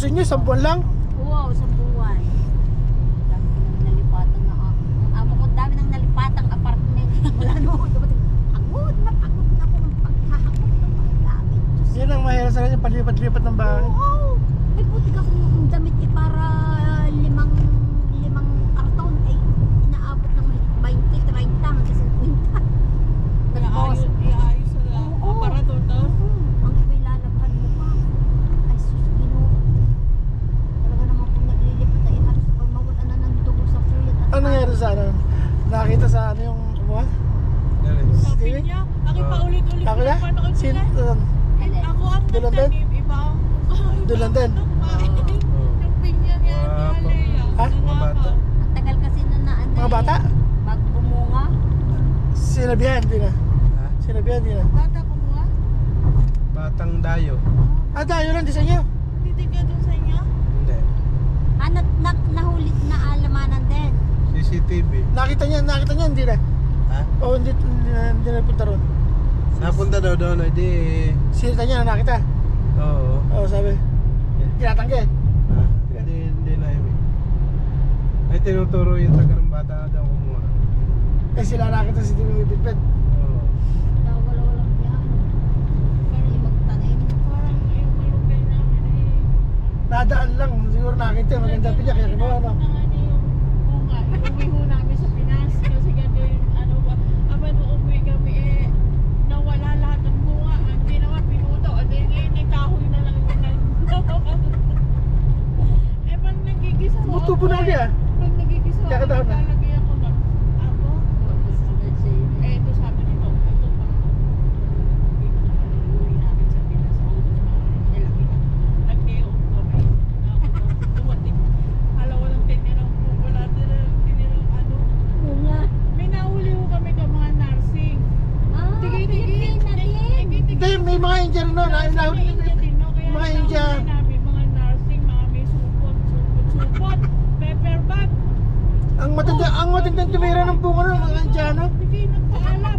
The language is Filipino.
sa inyo, 10 buwan lang. Wow, sa buwan. Dami nang nalipatan na ako. Ang amo ko, dami nang nalipatang apartment. Wala noon. Pagod na ako ng paghahakot ng mga gamit. Diyos. Yan ang mahirap sa kanya, palipat-lipat ng bahay. Oo. May butik akong damit para limang karton. Ay, inaabot ng 20, 30 hanggang 50. Iayos sa aparato to. Ang iba'y lalabhan mo pa. Ay, sus, Ginoo. Talaga naman kung naglilipat ay halos pag mawala na ng dugo sa period. Ano nangyari sa ano? Nakita sa ano yung kumuha? Sabi niya, ako paulit-ulit Ako na? panood Sin, sila. Ako ang Dulan din? nagtanim, iba ang Dulan din? yung pinya niya ni Alea. Ha? Mga bata. Ang tagal kasi na ano Mga bata? Pag bumunga. Sinabihan, di na. Ha? Sinabihan, di na. Bata kumuha? Batang dayo. Ah, tayo lang, di sa inyo. Titig ka dun sa inyo? Hindi. Ano, nahulit na alamanan din. CCTV. Nakita niya, hindi na. Ha? O, hindi na punta ron. Napunta daw doon, di... Sinita niya na nakita. Oo. Oo, sabi. Tinatanggi. Ha? Hindi na yun. Ay, tinuturo yung taga ng bata daw kumuha. Eh, sila nakita si Timi Bitbit. Oo. Wala-walang yan. Pero yung magtanim. Parang yung malunggay namin Nadaan lang, siguro nakita. Maganda pa niya, kaya kinuha, no? bunga. Iuwi ho namin sa Pinas. Kasi ganito yung ano ba. Aba, nung umuwi kami nawala lahat ng bunga. Ang ginawa, pinuto. At yung kahoy na lang yung pag nagigisa mo. Tubo na ulit, ah. Pag nagigisa mo, Kaya kadahon na. lalagay ako na. Ako? Ito sabi nito. Ito pa. Iuwi namin sa Pinas. Nag-day-off kami. Dumating. Hala, walang tinirang po. Wala tinirang ano. Bunga. May nahuli ho kami ka mga nursing. Ah, Pilipin na din. Hindi, may mga Indian no, Mga nahuli India din, no? Kaya Mga nahuli India. namin, mga nursing, mga may supot, pepper bag. Ang matindang tumira ng bunga ng mga Indiano. Hindi nagpaalam.